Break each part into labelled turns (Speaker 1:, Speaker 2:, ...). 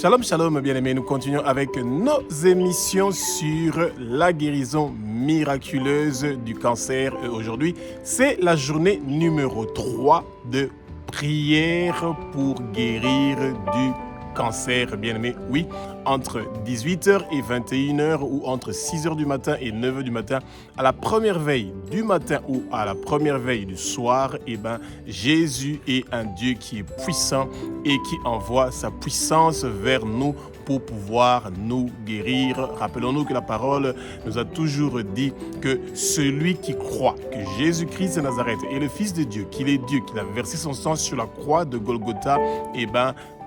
Speaker 1: Shalom, shalom, bien-aimés. Nous continuons avec nos émissions sur la guérison miraculeuse du cancer. Aujourd'hui, c'est la journée numéro 3 de prière pour guérir du cancer, bien-aimés. Oui, entre 18h et 21h ou entre 6h du matin et 9h du matin, à la première veille du matin ou à la première veille du soir, Jésus est un Dieu qui est puissant et qui envoie sa puissance vers nous pour pouvoir nous guérir. Rappelons-nous que la parole nous a toujours dit que celui qui croit que Jésus-Christ de Nazareth est le Fils de Dieu, qu'il est Dieu, qu'il a versé son sang sur la croix de Golgotha,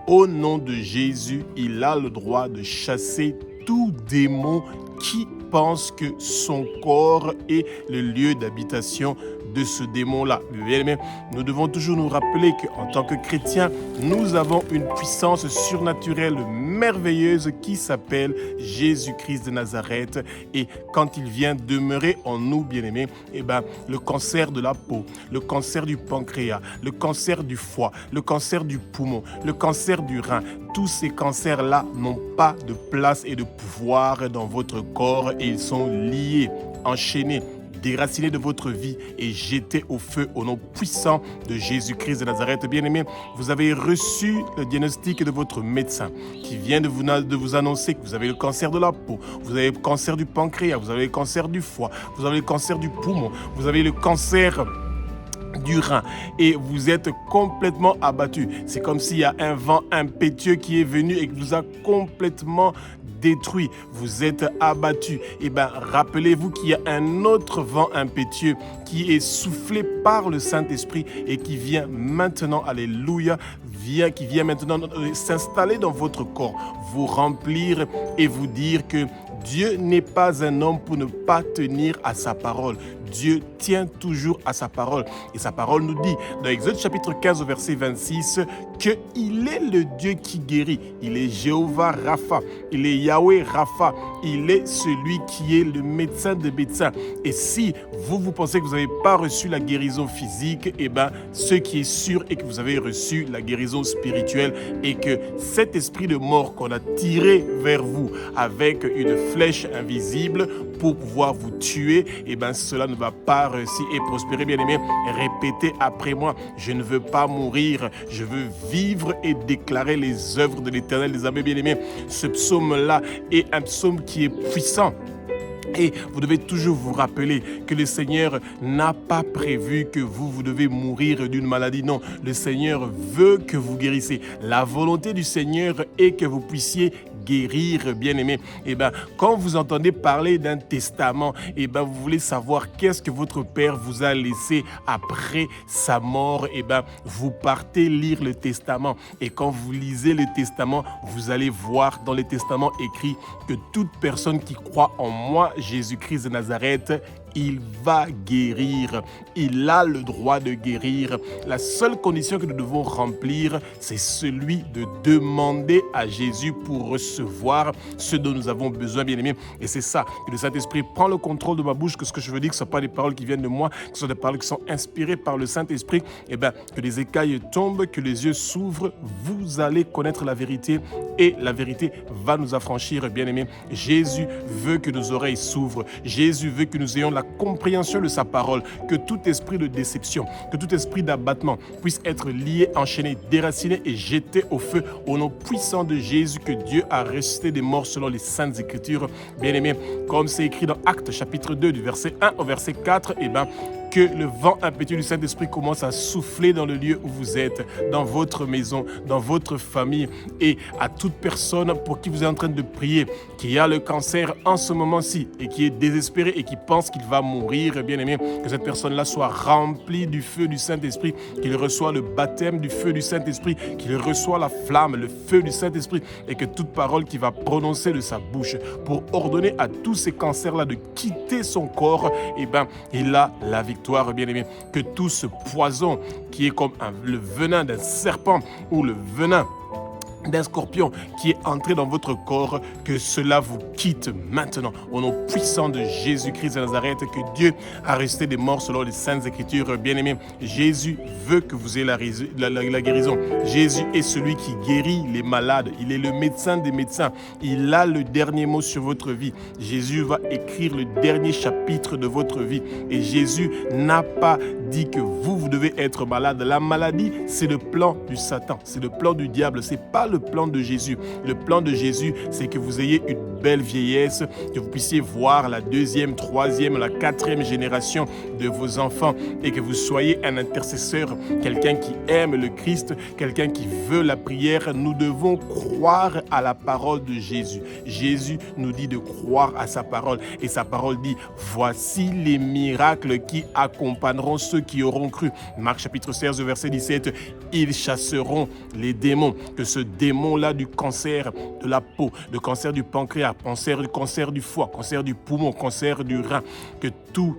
Speaker 1: au nom de Jésus, il a le droit de chasser tout démon qui pense que son corps est le lieu d'habitation de ce démon-là. Mais nous devons toujours nous rappeler qu'en tant que chrétiens, nous avons une puissance surnaturelle merveilleuse qui s'appelle Jésus-Christ de Nazareth. Et quand il vient demeurer en nous, bien-aimés, le cancer de la peau, le cancer du pancréas, le cancer du foie, le cancer du poumon, le cancer du rein, tous ces cancers-là n'ont pas de place et de pouvoir dans votre corps et ils sont liés, enchaînés, déracinés de votre vie et jetés au feu au nom puissant de Jésus-Christ de Nazareth. Bien-aimés, vous avez reçu le diagnostic de votre médecin qui vient de vous annoncer que vous avez le cancer de la peau, vous avez le cancer du pancréas, vous avez le cancer du foie, vous avez le cancer du poumon, vous avez le cancer du rein et vous êtes complètement abattu. C'est comme s'il y a un vent impétueux qui est venu et qui vous a complètement détruit. Vous êtes abattu. Rappelez-vous qu'il y a un autre vent impétueux qui est soufflé par le Saint-Esprit et qui vient maintenant, alléluia, qui vient maintenant s'installer dans votre corps, vous remplir et vous dire que Dieu n'est pas un homme pour ne pas tenir à sa parole. Dieu tient toujours à sa parole. Et sa parole nous dit, dans Exode chapitre 15, verset 26, qu'il est le Dieu qui guérit. Il est Jéhovah Rapha. Il est Yahweh Rapha. Il est celui qui est le médecin de médecins. Et si vous pensez que vous n'avez pas reçu la guérison physique, ce qui est sûr est que vous avez reçu la guérison spirituelle et que cet esprit de mort qu'on a tiré vers vous avec une flèche invisible pour pouvoir vous tuer, cela ne va pas réussir et prospérer, bien-aimés. Répétez après moi, je ne veux pas mourir, je veux vivre et déclarer les œuvres de l'Éternel, les amis bien-aimés. Ce psaume-là est un psaume qui est puissant. Et vous devez toujours vous rappeler que le Seigneur n'a pas prévu que vous devez mourir d'une maladie. Non, le Seigneur veut que vous guérissez. La volonté du Seigneur est que vous puissiez guérir, bien-aimés. Quand vous entendez parler d'un testament, vous voulez savoir qu'est-ce que votre Père vous a laissé après sa mort, vous partez lire le testament. Et quand vous lisez le testament, vous allez voir dans le testament écrit que toute personne qui croit en moi, Jésus-Christ de Nazareth, il va guérir. Il a le droit de guérir. La seule condition que nous devons remplir, c'est celui de demander à Jésus pour recevoir ce dont nous avons besoin, bien-aimés. Et c'est ça, que le Saint-Esprit prend le contrôle de ma bouche, que ce que je veux dire, que ce ne sont pas des paroles qui viennent de moi, que ce sont des paroles qui sont inspirées par le Saint-Esprit, que les écailles tombent, que les yeux s'ouvrent, vous allez connaître la vérité et la vérité va nous affranchir, bien-aimés. Jésus veut que nos oreilles s'ouvrent. Jésus veut que nous ayons la compréhension de sa parole, que tout esprit de déception, que tout esprit d'abattement puisse être lié, enchaîné, déraciné et jeté au feu au nom puissant de Jésus, que Dieu a ressuscité des morts selon les saintes écritures. Bien-aimés, comme c'est écrit dans Actes chapitre 2 du verset 1 au verset 4, que le vent impétueux du Saint-Esprit commence à souffler dans le lieu où vous êtes, dans votre maison, dans votre famille et à toute personne pour qui vous êtes en train de prier, qui a le cancer en ce moment-ci et qui est désespéré et qui pense qu'il va mourir, bien aimé, que cette personne-là soit remplie du feu du Saint-Esprit, qu'il reçoit le baptême du feu du Saint-Esprit, qu'il reçoit la flamme, le feu du Saint-Esprit et que toute parole qu'il va prononcer de sa bouche pour ordonner à tous ces cancers-là de quitter son corps, il a la victoire, bien-aimé. Que tout ce poison qui est comme le venin d'un serpent ou le venin d'un scorpion qui est entré dans votre corps, que cela vous quitte maintenant. Au nom puissant de Jésus-Christ de Nazareth, que Dieu a ressuscité des morts selon les Saintes Écritures. Bien-aimés, Jésus veut que vous ayez la guérison. Jésus est celui qui guérit les malades. Il est le médecin des médecins. Il a le dernier mot sur votre vie. Jésus va écrire le dernier chapitre de votre vie. Et Jésus n'a pas dit que vous devez être malade. La maladie, c'est le plan du Satan. C'est le plan du diable. C'est pas le plan de Jésus. Le plan de Jésus, c'est que vous ayez une belle vieillesse, que vous puissiez voir la deuxième, troisième, la quatrième génération de vos enfants et que vous soyez un intercesseur, quelqu'un qui aime le Christ, quelqu'un qui veut la prière. Nous devons croire à la parole de Jésus. Jésus nous dit de croire à sa parole et sa parole dit « Voici les miracles qui accompagneront ceux qui auront cru ». Marc chapitre 16, verset 17, « Ils chasseront les démons ». Que ce démon-là du cancer de la peau, le cancer du pancréas, cancer du foie, cancer du poumon, cancer du rein, que tout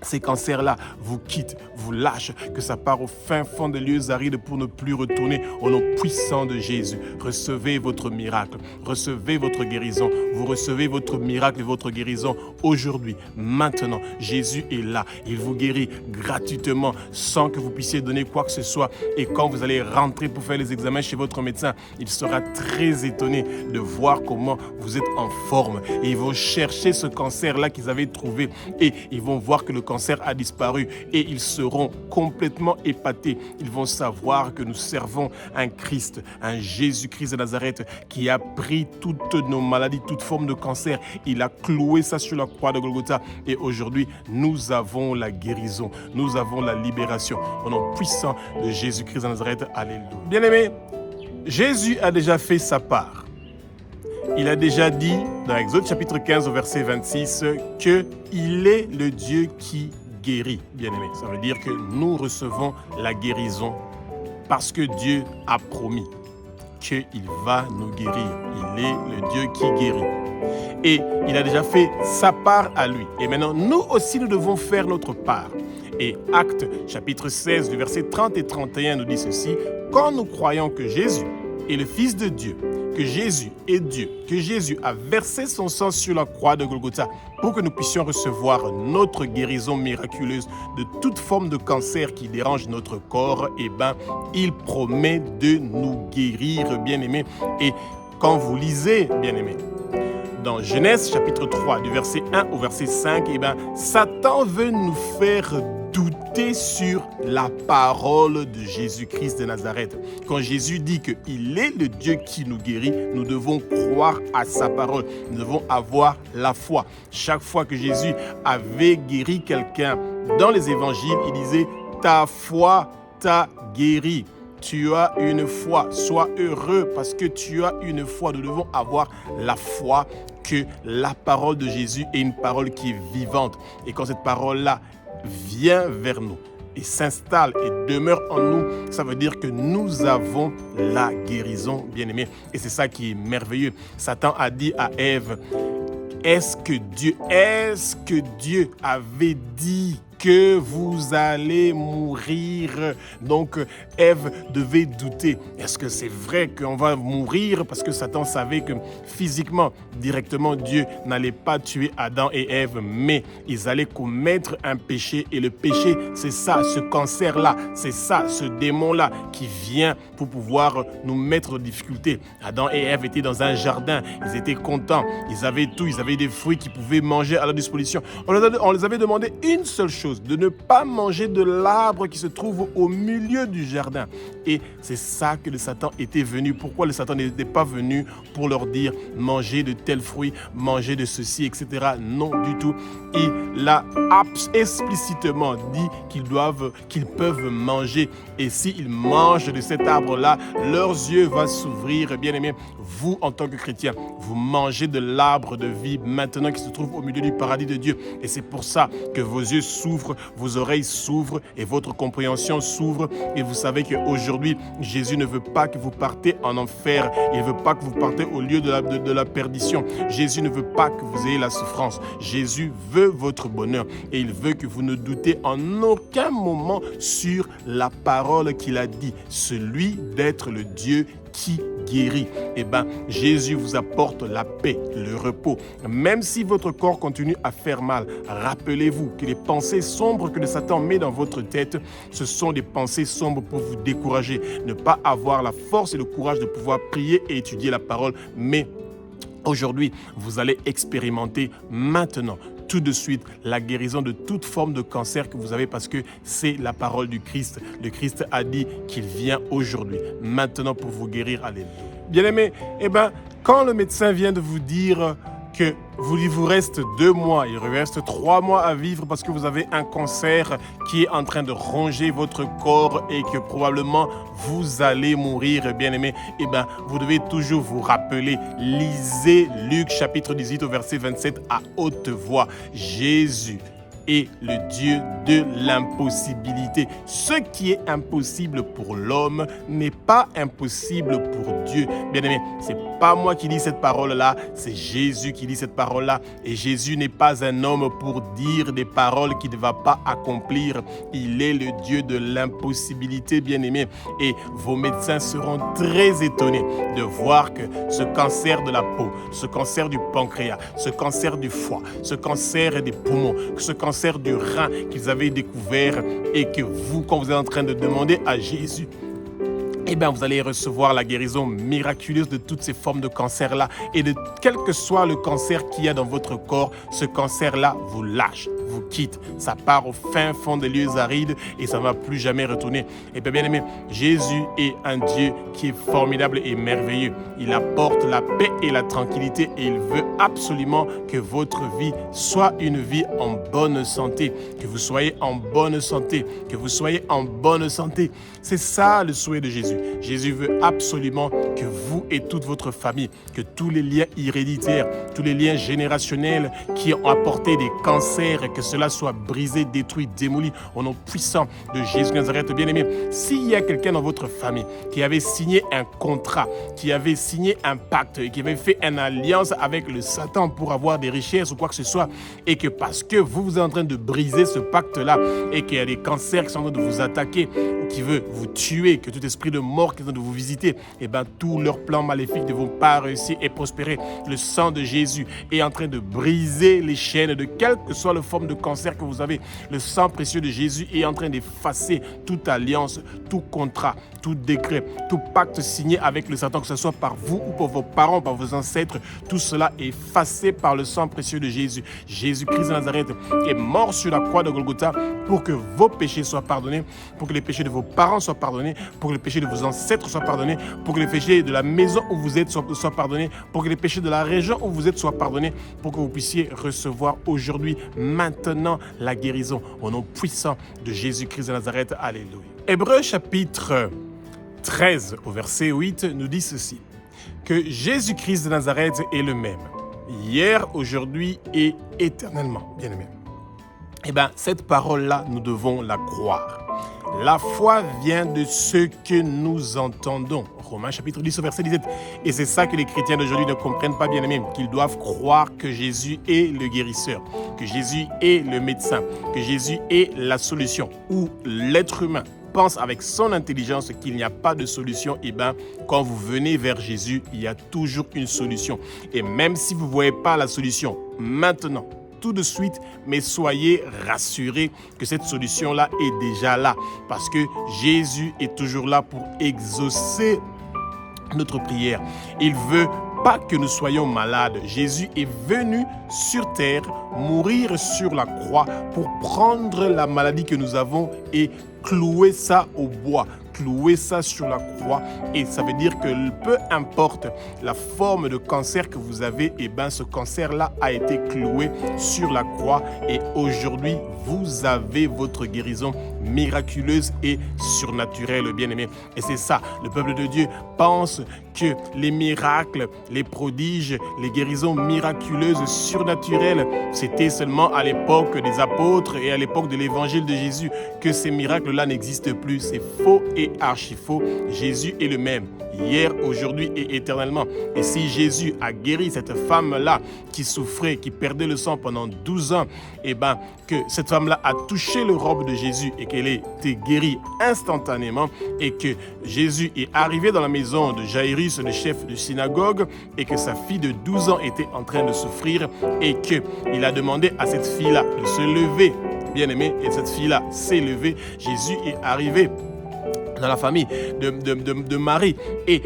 Speaker 1: ces cancers-là vous quittent, vous lâchent, que ça part au fin fond des lieux arides pour ne plus retourner au nom puissant de Jésus. Recevez votre miracle, recevez votre guérison. Vous recevez votre miracle et votre guérison aujourd'hui, maintenant. Jésus est là, il vous guérit gratuitement sans que vous puissiez donner quoi que ce soit. Et quand vous allez rentrer pour faire les examens chez votre médecin, il sera très étonné de voir comment vous êtes en forme. Et ils vont chercher ce cancer-là qu'ils avaient trouvé et ils vont voir que le cancer a disparu et ils seront complètement épatés. Ils vont savoir que nous servons un Christ, un Jésus-Christ de Nazareth qui a pris toutes nos maladies, toute forme de cancer. Il a cloué ça sur la croix de Golgotha et aujourd'hui, nous avons la guérison, nous avons la libération au nom puissant de Jésus-Christ de Nazareth. Alléluia. Bien-aimés, Jésus a déjà fait sa part. Il a déjà dit dans Exode chapitre 15 au verset 26 qu'il est le Dieu qui guérit, bien-aimé. Ça veut dire que nous recevons la guérison parce que Dieu a promis qu'il va nous guérir. Il est le Dieu qui guérit. Et il a déjà fait sa part à lui. Et maintenant, nous aussi, nous devons faire notre part. Et Actes chapitre 16 du verset 30 et 31 nous dit ceci: « Quand nous croyons que Jésus est le Fils de Dieu, que Jésus est Dieu, que Jésus a versé son sang sur la croix de Golgotha pour que nous puissions recevoir notre guérison miraculeuse de toute forme de cancer qui dérange notre corps, eh bien, il promet de nous guérir, bien-aimés. Et quand vous lisez, bien-aimés, dans Genèse chapitre 3, du verset 1 au verset 5, eh bien, Satan veut nous faire douter sur la parole de Jésus-Christ de Nazareth. Quand Jésus dit qu'il est le Dieu qui nous guérit, nous devons croire à sa parole. Nous devons avoir la foi. Chaque fois que Jésus avait guéri quelqu'un dans les évangiles, il disait « Ta foi t'a guéri ». Tu as une foi, sois heureux parce que tu as une foi. Nous devons avoir la foi que la parole de Jésus est une parole qui est vivante. Et quand cette parole-là vient vers nous et s'installe et demeure en nous, ça veut dire que nous avons la guérison, bien-aimés. Et c'est ça qui est merveilleux. Satan a dit à Ève, est-ce que Dieu avait dit que vous allez mourir? Donc, Ève devait douter. Est-ce que c'est vrai qu'on va mourir? Parce que Satan savait que physiquement, directement, Dieu n'allait pas tuer Adam et Ève, mais ils allaient commettre un péché. Et le péché, c'est ça, ce cancer-là, c'est ça, ce démon-là qui vient pour pouvoir nous mettre en difficulté. Adam et Ève étaient dans un jardin, ils étaient contents, ils avaient tout, ils avaient des fruits qu'ils pouvaient manger à leur disposition. On les avait demandé une seule chose, de ne pas manger de l'arbre qui se trouve au milieu du jardin. Et c'est ça que le Satan était venu. Pourquoi le Satan n'était pas venu pour leur dire mangez de tels fruits, mangez de ceci, etc. Non du tout. Il a explicitement dit qu'ils peuvent manger. Et s'ils mangent de cet arbre-là, leurs yeux vont s'ouvrir. Bien-aimés, vous en tant que chrétiens, vous mangez de l'arbre de vie maintenant qui se trouve au milieu du paradis de Dieu. Et c'est pour ça que vos yeux s'ouvrent, vos oreilles s'ouvrent et votre compréhension s'ouvre. Et vous savez qu'aujourd'hui, Jésus ne veut pas que vous partez en enfer. Il ne veut pas que vous partez au lieu de la perdition. Jésus ne veut pas que vous ayez la souffrance. Jésus veut votre bonheur et il veut que vous ne doutez en aucun moment sur la parole qu'il a dit, celui d'être le Dieu qui guérit. Eh bien, Jésus vous apporte la paix, le repos. Même si votre corps continue à faire mal, rappelez-vous que les pensées sombres que le Satan met dans votre tête, ce sont des pensées sombres pour vous décourager, ne pas avoir la force et le courage de pouvoir prier et étudier la parole, mais aujourd'hui, vous allez expérimenter maintenant, tout de suite, la guérison de toute forme de cancer que vous avez parce que c'est la parole du Christ. Le Christ a dit qu'il vient aujourd'hui, maintenant pour vous guérir. Alléluia. Bien-aimés, quand le médecin vient de vous dire que il vous reste 2 mois, il reste 3 mois à vivre parce que vous avez un cancer qui est en train de ronger votre corps et que probablement vous allez mourir, bien-aimés, vous devez toujours vous rappeler, lisez Luc chapitre 18 au verset 27 à haute voix. Jésus est le Dieu de l'impossibilité. Ce qui est impossible pour l'homme n'est pas impossible pour Dieu. Bien-aimé, c'est pas moi qui dis cette parole-là, c'est Jésus qui dit cette parole-là. Et Jésus n'est pas un homme pour dire des paroles qu'il ne va pas accomplir. Il est le Dieu de l'impossibilité, bien-aimé. Et vos médecins seront très étonnés de voir que ce cancer de la peau, ce cancer du pancréas, ce cancer du foie, ce cancer des poumons, ce cancer du rein qu'ils avaient découvert et que vous, quand vous êtes en train de demander à Jésus, vous allez recevoir la guérison miraculeuse de toutes ces formes de cancer-là et de quel que soit le cancer qu'il y a dans votre corps, ce cancer-là vous lâche, vous quitte. Ça part au fin fond des lieux arides et ça ne va plus jamais retourner. Bien aimé, Jésus est un Dieu qui est formidable et merveilleux. Il apporte la paix et la tranquillité et il veut absolument que votre vie soit une vie en bonne santé, que vous soyez en bonne santé, que vous soyez en bonne santé. C'est ça le souhait de Jésus. Jésus veut absolument que vous et toute votre famille, que tous les liens héréditaires, tous les liens générationnels qui ont apporté des cancers, que cela soit brisé, détruit, démoli au nom puissant de Jésus de Nazareth. Bien-aimé, s'il y a quelqu'un dans votre famille qui avait signé un contrat, qui avait signé un pacte et qui avait fait une alliance avec le Satan pour avoir des richesses ou quoi que ce soit, et que parce que vous êtes en train de briser ce pacte-là et qu'il y a des cancers qui sont en train de vous attaquer ou qui veulent vous tuer, que tout esprit de mort qui est en train de vous visiter, tous leurs plans maléfiques ne vont pas réussir et prospérer. Le sang de Jésus est en train de briser les chaînes de quelle que soit la forme de cancer que vous avez. Le sang précieux de Jésus est en train d'effacer toute alliance, tout contrat, tout décret, tout pacte signé avec le Satan, que ce soit par vous ou par vos parents, par vos ancêtres. Tout cela est effacé par le sang précieux de Jésus. Jésus-Christ de Nazareth est mort sur la croix de Golgotha pour que vos péchés soient pardonnés, pour que les péchés de vos parents soient pardonnés, pour que les péchés de vos ancêtres soient pardonnés, pour que les péchés de la maison où vous êtes soient pardonnés, pour que les péchés de la région où vous êtes soient pardonnés, pour que vous puissiez recevoir aujourd'hui, maintenant, la guérison au nom puissant de Jésus-Christ de Nazareth. Alléluia. Hébreux chapitre 13 au verset 8 nous dit ceci, que Jésus-Christ de Nazareth est le même, hier, aujourd'hui et éternellement. Bien aimé. Cette parole-là, nous devons la croire. La foi vient de ce que nous entendons. Romains chapitre 10 verset 17. Et c'est ça que les chrétiens d'aujourd'hui ne comprennent pas, bien aimés, qu'ils doivent croire que Jésus est le guérisseur, que Jésus est le médecin, que Jésus est la solution, où l'être humain pense avec son intelligence qu'il n'y a pas de solution. Quand vous venez vers Jésus, il y a toujours une solution. Et même si vous ne voyez pas la solution maintenant, tout de suite, mais soyez rassurés que cette solution-là est déjà là, parce que Jésus est toujours là pour exaucer notre prière. Il veut pas que nous soyons malades. Jésus est venu sur terre, mourir sur la croix pour prendre la maladie que nous avons et clouer ça au bois, clouer ça sur la croix. Et ça veut dire que peu importe la forme de cancer que vous avez, ce cancer-là a été cloué sur la croix et aujourd'hui, vous avez votre guérison miraculeuse et surnaturelle, bien-aimé. Et c'est ça, le peuple de Dieu pense que les miracles, les prodiges, les guérisons miraculeuses, surnaturelles, c'était seulement à l'époque des apôtres et à l'époque de l'évangile de Jésus que ces miracles-là n'existent plus. C'est faux et archi faux. Jésus est le même, hier, aujourd'hui et éternellement. Et si Jésus a guéri cette femme-là qui souffrait, qui perdait le sang pendant 12 ans, et bien que cette femme-là a touché le robe de Jésus et qu'elle ait été guérie instantanément et que Jésus est arrivé dans la maison de Jairus, le chef de synagogue, et que sa fille de 12 ans était en train de souffrir et qu'il a demandé à cette fille-là de se lever, bien aimé, et cette fille-là s'est levée. Jésus est arrivé dans la famille de Marie. Et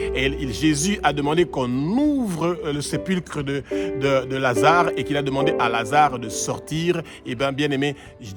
Speaker 1: Jésus a demandé qu'on ouvre le sépulcre de Lazare et qu'il a demandé à Lazare de sortir. Et bien, bien aimé,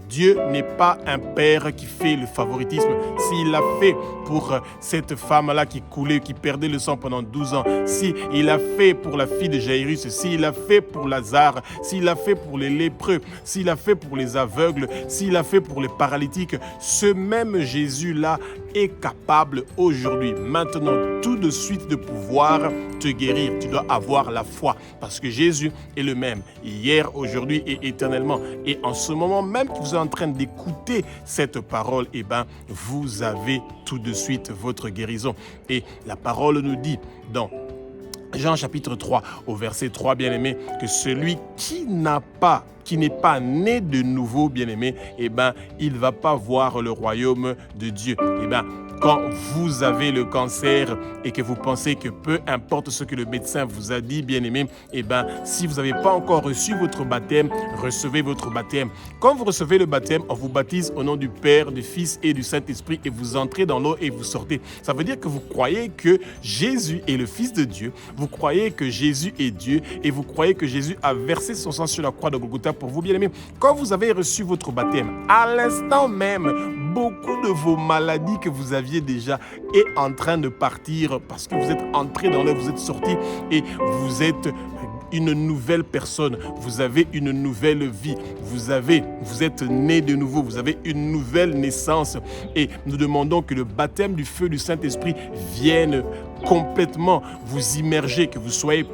Speaker 1: Dieu n'est pas un père qui fait le favoritisme. S'il l'a fait pour cette femme-là qui coulait, qui perdait le sang pendant 12 ans, s'il l'a fait pour la fille de Jairus, s'il l'a fait pour Lazare, s'il l'a fait pour les lépreux, s'il l'a fait pour les aveugles, s'il l'a fait pour les paralytiques, ce même Jésus-là est capable aujourd'hui, maintenant, tout de suite de pouvoir te guérir. Tu dois avoir la foi parce que Jésus est le même hier, aujourd'hui et éternellement. Et en ce moment même que vous êtes en train d'écouter cette parole, eh ben, vous avez tout de suite votre guérison. Et la parole nous dit dans Jean chapitre 3 au verset 3, bien-aimé, que celui qui n'est pas né de nouveau, bien-aimé, eh ben, il ne va pas voir le royaume de Dieu. Eh ben, quand vous avez le cancer et que vous pensez que peu importe ce que le médecin vous a dit, bien-aimé, eh ben, si vous n'avez pas encore reçu votre baptême, recevez votre baptême. Quand vous recevez le baptême, on vous baptise au nom du Père, du Fils et du Saint-Esprit et vous entrez dans l'eau et vous sortez. Ça veut dire que vous croyez que Jésus est le Fils de Dieu, vous croyez que Jésus est Dieu et vous croyez que Jésus a versé son sang sur la croix de Golgotha pour vous, bien-aimés. Quand vous avez reçu votre baptême, à l'instant même, beaucoup de vos maladies que vous aviez déjà est en train de partir parce que vous êtes entré dans l'eau, vous êtes sorti et vous êtes une nouvelle personne, vous avez une nouvelle vie, vous êtes né de nouveau, vous avez une nouvelle naissance et nous demandons que le baptême du feu du Saint-Esprit vienne complètement vous immerger, que vous soyez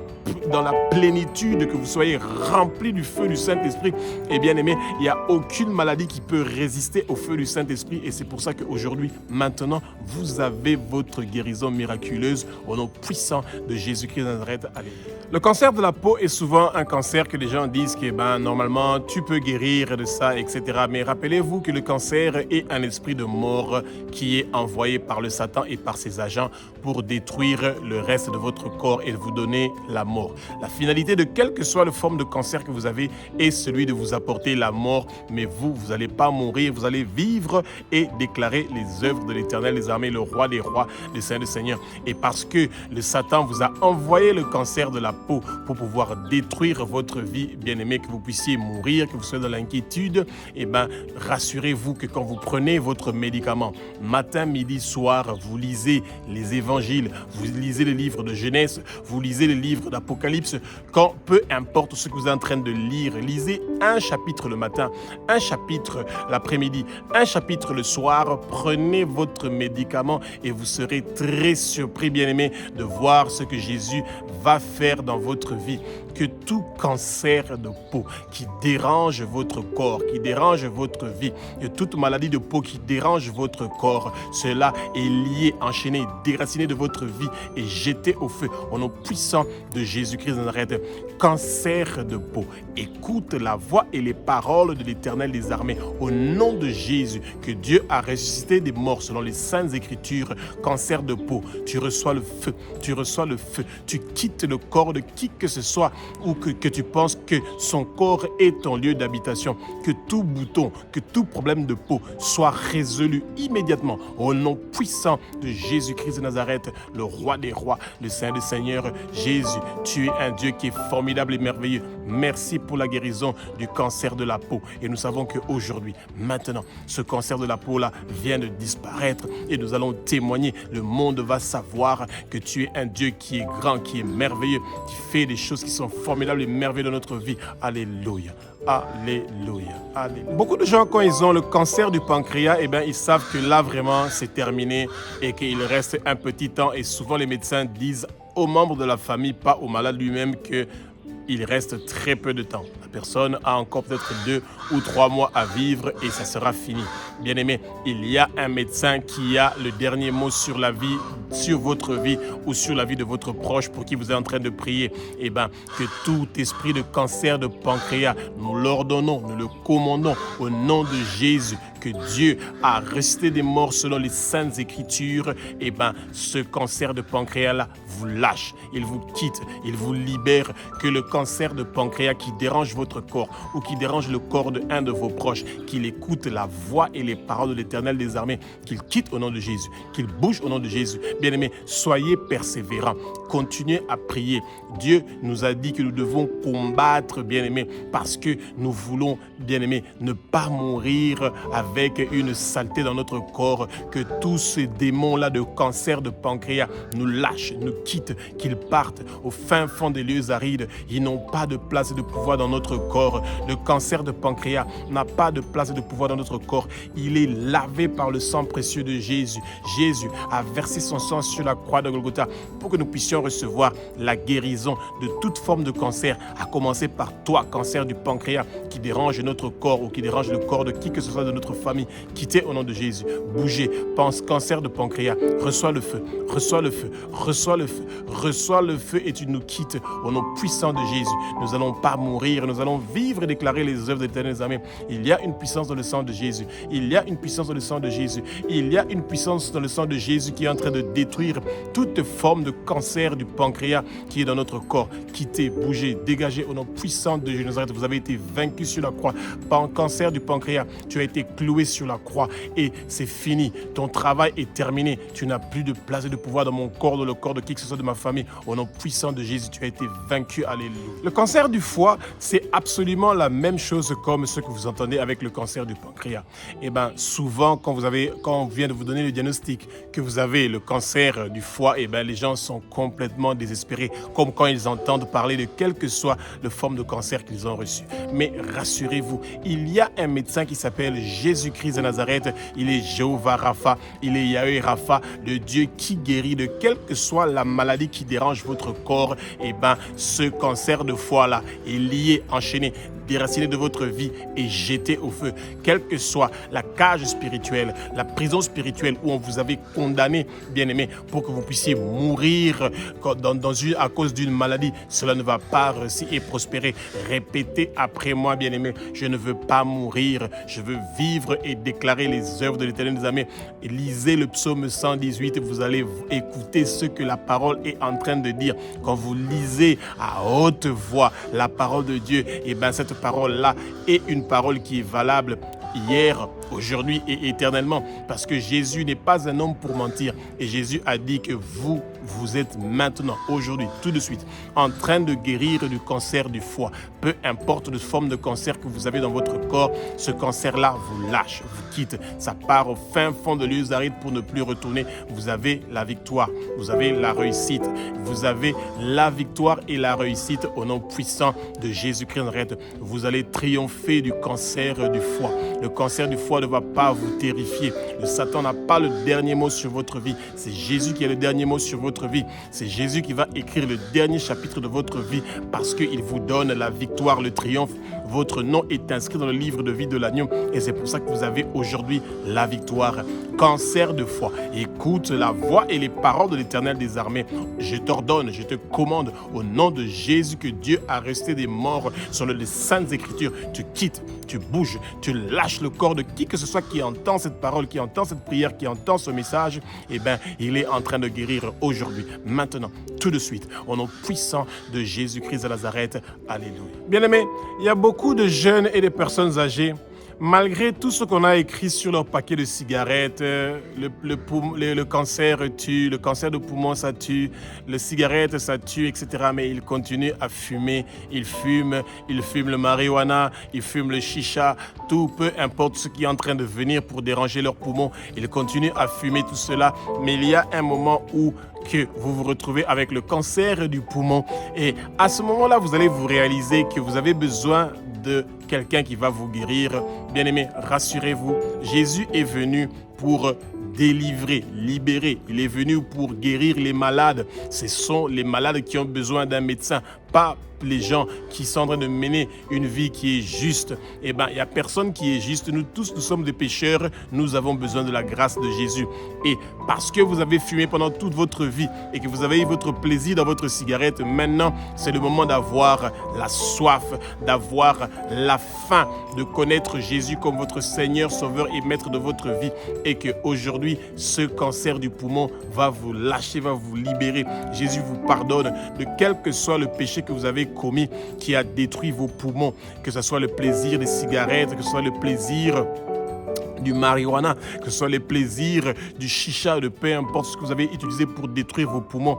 Speaker 1: dans la plénitude, que vous soyez remplis du feu du Saint-Esprit. Et bien aimé, il n'y a aucune maladie qui peut résister au feu du Saint-Esprit et c'est pour ça qu'aujourd'hui, maintenant, vous avez votre guérison miraculeuse au nom puissant de Jésus-Christ de Nazareth. Alléluia. Le cancer de la peau est souvent un cancer que les gens disent que normalement tu peux guérir de ça, etc. Mais rappelez-vous que le cancer est un esprit de mort qui est envoyé par le Satan et par ses agents pour détruire le reste de votre corps et vous donner la mort. La finalité de quelle que soit la forme de cancer que vous avez est celui de vous apporter la mort, mais vous n'allez pas mourir, vous allez vivre et déclarer les œuvres de l'Éternel des armées, le roi des rois, le Saint des seigneurs. Et parce que le Satan vous a envoyé le cancer de la peau pour pouvoir détruire votre vie, bien-aimé, que vous puissiez mourir, que vous soyez dans l'inquiétude, eh bien, rassurez-vous que quand vous prenez votre médicament, matin, midi, soir, vous lisez les évangiles, vous lisez les livres de Genèse, vous lisez les livres d'Apocalypse, quand peu importe ce que vous êtes en train de lire, lisez un chapitre le matin, un chapitre l'après-midi, un chapitre le soir, prenez votre médicament et vous serez très surpris, bien-aimé, de voir ce que Jésus va faire dans votre vie. Que tout cancer de peau qui dérange votre corps, qui dérange votre vie, que toute maladie de peau qui dérange votre corps, cela est lié, enchaîné, déraciné de votre vie et jeté au feu au nom puissant de Jésus-Christ de Nazareth. Cancer de peau, écoute la voix et les paroles de l'Éternel des armées au nom de Jésus, que Dieu a ressuscité des morts selon les saintes écritures. Cancer de peau, tu reçois le feu, tu reçois le feu, tu quittes le corps de qui que ce soit ou que tu penses que son corps est ton lieu d'habitation, que tout bouton, que tout problème de peau soit résolu immédiatement au nom puissant de Jésus-Christ de Nazareth, le roi des rois, le Saint des seigneurs. Jésus, tu es un Dieu qui est formidable et merveilleux. Merci pour la guérison du cancer de la peau. Et nous savons qu'aujourd'hui, maintenant, ce cancer de la peau-là vient de disparaître et nous allons témoigner. Le monde va savoir que tu es un Dieu qui est grand, qui est merveilleux, qui fait des choses qui sont formidables et merveilleuses dans notre vie. Alléluia. Alléluia. Alléluia. Beaucoup de gens, quand ils ont le cancer du pancréas, eh bien, ils savent que là, vraiment, c'est terminé et qu'il reste un petit temps. Et souvent, les médecins disent aux membres de la famille, pas au malade lui-même, qu'il reste très peu de temps. La personne a encore peut-être 2 ou 3 mois à vivre et ça sera fini. Bien-aimé, il y a un médecin qui a le dernier mot sur la vie, sur votre vie ou sur la vie de votre proche pour qui vous êtes en train de prier. Eh bien, que tout esprit de cancer de pancréas, nous l'ordonnons, nous le commandons au nom de Jésus, que Dieu a ressuscité des morts selon les saintes écritures. Eh bien, ce cancer de pancréas-là vous lâche, il vous quitte, il vous libère. Que le cancer de pancréas qui dérange votre corps ou qui dérange le corps d'un de vos proches, qu'il écoute la voix et les paroles de l'Éternel des armées, qu'il quitte au nom de Jésus, qu'il bouge au nom de Jésus. Bien-aimés, soyez persévérants, continuez à prier. Dieu nous a dit que nous devons combattre, bien-aimés, parce que nous voulons, bien-aimés, ne pas mourir avec une saleté dans notre corps, que tous ces démons-là de cancer de pancréas nous lâchent, nous quittent, qu'ils partent au fin fond des lieux arides. Ils n'ont pas de place et de pouvoir dans notre corps. Le cancer de pancréas n'a pas de place et de pouvoir dans notre corps. Il est lavé par le sang précieux de Jésus. Jésus a versé son sang sur la croix de Golgotha pour que nous puissions recevoir la guérison de toute forme de cancer, à commencer par toi, cancer du pancréas, qui dérange notre corps ou qui dérange le corps de qui que ce soit de notre famille. Quittez au nom de Jésus. Bougez. Pense cancer de pancréas. Reçois le feu. Reçois le feu. Reçois le feu. Reçois le feu et tu nous quittes au nom puissant de Jésus. Nous n'allons pas mourir. Nous allons vivre et déclarer les œuvres de l'Éternel. Amen. Il y a une puissance dans le sang de Jésus. Il y a une puissance dans le sang de Jésus. Il y a une puissance dans le sang de Jésus qui est en train de détruire toute forme de cancer du pancréas qui est dans notre corps. Quittez, bougez, dégagez au nom puissant de Jésus. Vous avez été vaincu sur la croix. Par un cancer du pancréas, tu as été cloué sur la croix et c'est fini. Ton travail est terminé. Tu n'as plus de place et de pouvoir dans mon corps, dans le corps de qui que ce soit de ma famille. Au nom puissant de Jésus, tu as été vaincu. Alléluia. Le cancer du foie, c'est absolument la même chose comme ce que vous entendez avec le cancer du pancréas. Et bien, souvent, quand on vient de vous donner le diagnostic que vous avez le cancer du foie, et bien, les gens sont complètement désespérés, comme quand ils entendent parler de quelle que soit la forme de cancer qu'ils ont reçu. Mais rassurez-vous, il y a un médecin qui s'appelle Jésus-Christ de Nazareth. Il est Jéhovah Rapha, il est Yahweh Rapha, le Dieu qui guérit de quelle que soit la maladie qui dérange votre corps. Et bien, ce cancer de foie-là est lié, enchaîné, déraciné de votre vie et jeté au feu. Quelle que soit la cage spirituelle, la prison spirituelle où on vous avait condamné, bien-aimé, pour que vous puissiez mourir à cause d'une maladie, cela ne va pas réussir et prospérer. Répétez après moi, bien-aimé, je ne veux pas mourir, je veux vivre et déclarer les œuvres de l'Éternel des armées. Lisez le psaume 118 et vous allez écouter ce que la parole est en train de dire. Quand vous lisez à haute voix la parole de Dieu, et bien cette parole-là est une parole qui est valable hier, aujourd'hui et éternellement, parce que Jésus n'est pas un homme pour mentir. Et Jésus a dit que vous êtes maintenant, aujourd'hui, tout de suite, en train de guérir du cancer du foie. Peu importe la forme de cancer que vous avez dans votre corps, ce cancer-là vous lâche, vous quitte. Ça part au fin fond de lieux arides pour ne plus retourner. Vous avez la victoire, vous avez la réussite. Vous avez la victoire et la réussite au nom puissant de Jésus-Christ. Vous allez triompher du cancer du foie. Le cancer du foie ne va pas vous terrifier. Le Satan n'a pas le dernier mot sur votre vie. C'est Jésus qui a le dernier mot sur votre vie. C'est Jésus qui va écrire le dernier chapitre de votre vie parce qu'il vous donne la victoire, le triomphe. Votre nom est inscrit dans le livre de vie de l'agneau et c'est pour ça que vous avez aujourd'hui la victoire. Cancer de foie, écoute la voix et les paroles de l'Éternel des armées. Je t'ordonne, je te commande au nom de Jésus que Dieu a resté des morts sur les saintes écritures. Tu quittes, tu bouges, tu lâches le corps de qui que ce soit qui entend cette parole, qui entend cette prière, qui entend ce message. Eh bien, il est en train de guérir aujourd'hui, maintenant, tout de suite, au nom puissant de Jésus-Christ de Nazareth. Alléluia. Bien-aimés, il y a beaucoup de jeunes et de personnes âgées, malgré tout ce qu'on a écrit sur leur paquet de cigarettes, le cancer tue, le cancer de poumon ça tue, les cigarettes ça tue, etc. Mais ils continuent à fumer, ils fument le marijuana, ils fument le chicha, tout, peu importe ce qui est en train de venir pour déranger leurs poumons, ils continuent à fumer tout cela. Mais il y a un moment où que vous vous retrouvez avec le cancer du poumon et à ce moment-là, vous allez vous réaliser que vous avez besoin de quelqu'un qui va vous guérir. Bien-aimés, rassurez-vous, Jésus est venu pour délivrer, libérer. Il est venu pour guérir les malades. Ce sont les malades qui ont besoin d'un médecin, pas les gens qui sont en train de mener une vie qui est juste. Il n'y a personne qui est juste. Nous tous, nous sommes des pécheurs. Nous avons besoin de la grâce de Jésus. Et parce que vous avez fumé pendant toute votre vie et que vous avez eu votre plaisir dans votre cigarette, maintenant, c'est le moment d'avoir la soif, d'avoir la faim, de connaître Jésus comme votre Seigneur, Sauveur et Maître de votre vie. Et qu'aujourd'hui, ce cancer du poumon va vous lâcher, va vous libérer. Jésus vous pardonne de quel que soit le péché que vous avez commis qui a détruit vos poumons, que ce soit le plaisir des cigarettes, que ce soit le plaisir du marijuana, que ce soit les plaisirs du chicha, de peu importe ce que vous avez utilisé pour détruire vos poumons,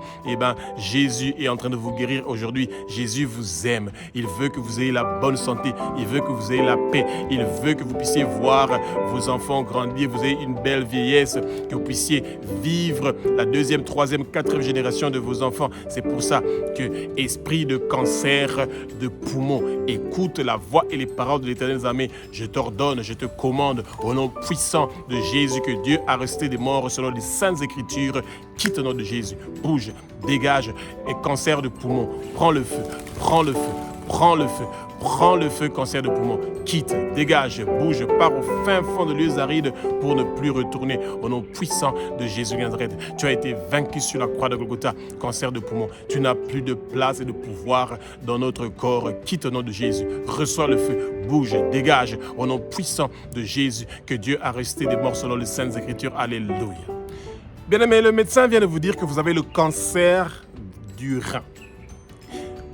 Speaker 1: Jésus est en train de vous guérir aujourd'hui. Jésus vous aime. Il veut que vous ayez la bonne santé. Il veut que vous ayez la paix. Il veut que vous puissiez voir vos enfants grandir, vous ayez une belle vieillesse, que vous puissiez vivre la 2e, 3e, 4e génération de vos enfants. C'est pour ça que, esprit de cancer de poumon, écoute la voix et les paroles de l'Éternel des armées. Je t'ordonne, je te commande, au nom puissant de Jésus, que Dieu a resté des morts selon les saintes écritures. Quitte au nom de Jésus. Bouge, dégage. Et cancer de poumon, prends le feu, prends le feu, prends le feu. Prends le feu, cancer de poumon. Quitte, dégage, bouge, pars au fin fond de lieux arides pour ne plus retourner. Au nom puissant de Jésus Nazareth. Tu as été vaincu sur la croix de Golgotha. Cancer de poumon. Tu n'as plus de place et de pouvoir dans notre corps. Quitte au nom de Jésus. Reçois le feu. Bouge, dégage. Au nom puissant de Jésus, que Dieu a resté des morts selon les saintes écritures. Alléluia. Bien-aimé, le médecin vient de vous dire que vous avez le cancer du rein.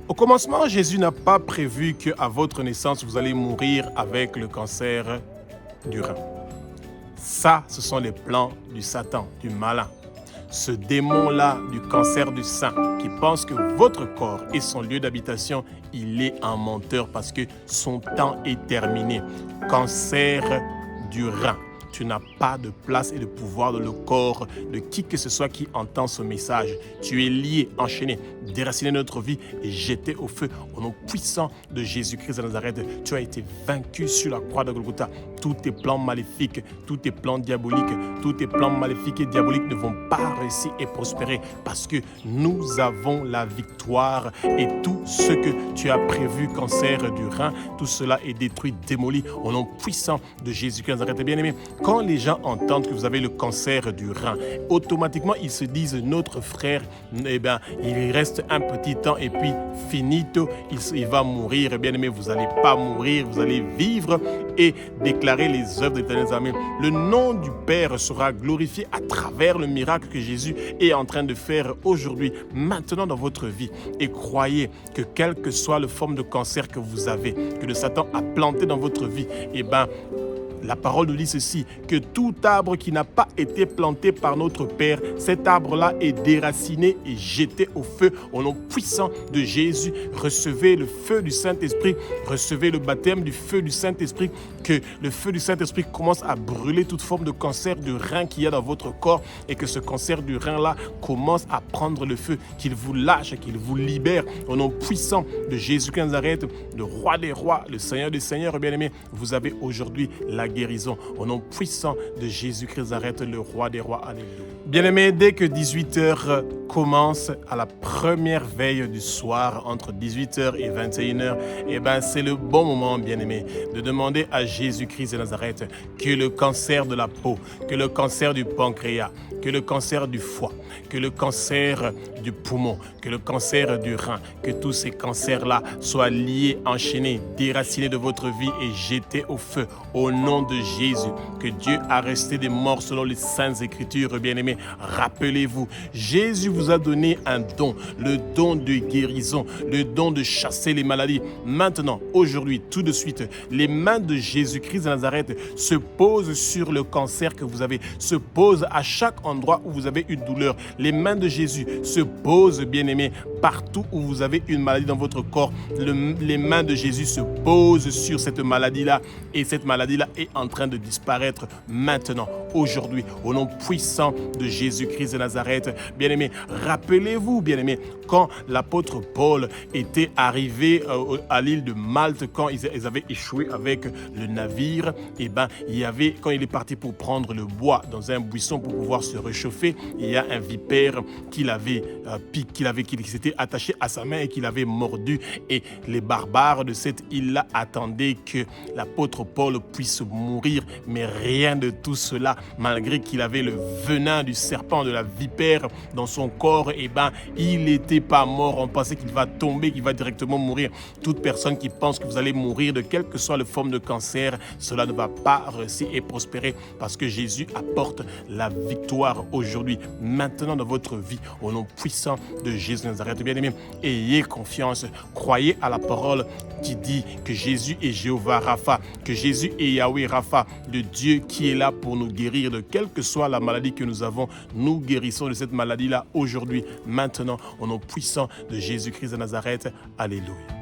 Speaker 1: Au commencement, Jésus n'a pas prévu qu'à votre naissance, vous allez mourir avec le cancer du rein. Ça, ce sont les plans du Satan, du malin. Ce démon-là du cancer du sein qui pense que votre corps est son lieu d'habitation, il est un menteur parce que son temps est terminé. Cancer du rein. Tu n'as pas de place et de pouvoir dans le corps de qui que ce soit qui entend ce message. Tu es lié, enchaîné, déraciné de notre vie et jeté au feu. Au nom puissant de Jésus-Christ de Nazareth, tu as été vaincu sur la croix de Golgotha. Tous tes plans maléfiques, tous tes plans diaboliques, tous tes plans maléfiques et diaboliques ne vont pas réussir et prospérer parce que nous avons la victoire et tout ce que tu as prévu, cancer du rein, tout cela est détruit, démoli au nom puissant de Jésus-Christ de Nazareth. Bien-aimé, quand les gens entendent que vous avez le cancer du rein, automatiquement, ils se disent, notre frère, il reste un petit temps et puis finito, il va mourir. Bien aimé, vous n'allez pas mourir, vous allez vivre et déclarer les œuvres de l'Éternel. Amen. Le nom du Père sera glorifié à travers le miracle que Jésus est en train de faire aujourd'hui, maintenant dans votre vie. Et croyez que quelle que soit la forme de cancer que vous avez, que le Satan a planté dans votre vie, la parole nous dit ceci, que tout arbre qui n'a pas été planté par notre Père, cet arbre-là est déraciné et jeté au feu. Au nom puissant de Jésus, recevez le feu du Saint-Esprit, recevez le baptême du feu du Saint-Esprit, que le feu du Saint-Esprit commence à brûler toute forme de cancer du rein qu'il y a dans votre corps et que ce cancer du rein-là commence à prendre le feu, qu'il vous lâche, qu'il vous libère. Au nom puissant de Jésus-Christ de Nazareth, le roi des rois, le Seigneur des seigneurs, bien-aimés, vous avez aujourd'hui la guérison. Au nom puissant de Jésus-Christ de Nazareth, le roi des rois. Alléluia. Bien-aimés, dès que 18h commence à la première veille du soir, entre 18h et 21h, c'est le bon moment, bien-aimés, de demander à Jésus-Christ de Nazareth que le cancer de la peau, que le cancer du pancréas, que le cancer du foie, que le cancer du poumon, que le cancer du rein, que tous ces cancers-là soient liés, enchaînés, déracinés de votre vie et jetés au feu. Au nom de Jésus, que Dieu a resté des morts selon les saintes écritures, bien-aimés. Rappelez-vous, Jésus vous a donné un don, le don de guérison, le don de chasser les maladies. Maintenant, aujourd'hui, tout de suite, les mains de Jésus-Christ de Nazareth se posent sur le cancer que vous avez, se posent à chaque endroit où vous avez une douleur. Les mains de Jésus se posent, bien-aimés, partout où vous avez une maladie dans votre corps. Les mains de Jésus se posent sur cette maladie-là et cette maladie-là est en train de disparaître maintenant, aujourd'hui, au nom puissant de Jésus-Christ de Nazareth. Bien-aimés, rappelez-vous, bien-aimés, quand l'apôtre Paul était arrivé à l'île de Malte, quand ils avaient échoué avec le navire, et ben, quand il est parti pour prendre le bois dans un buisson pour pouvoir se réchauffer, il y a un vipère qui s'était attaché à sa main et qui l'avait mordu. Et les barbares de cette île-là attendaient que l'apôtre Paul puisse mourir, mais rien de tout cela, malgré qu'il avait le venin du serpent, de la vipère dans son corps, et ben, il n'était pas mort. On pensait qu'il va tomber, qu'il va directement mourir. Toute personne qui pense que vous allez mourir de quelle que soit la forme de cancer, cela ne va pas réussir et prospérer, parce que Jésus apporte la victoire aujourd'hui, maintenant dans votre vie, au nom puissant de Jésus de Nazareth. Bien-aimés, ayez confiance, croyez à la parole qui dit que Jésus est Jéhovah Rapha, que Jésus est Yahweh Rapha, le Dieu qui est là pour nous guérir de quelle que soit la maladie que nous avons. Nous guérissons de cette maladie-là aujourd'hui, maintenant, au nom puissant de Jésus-Christ de Nazareth. Alléluia.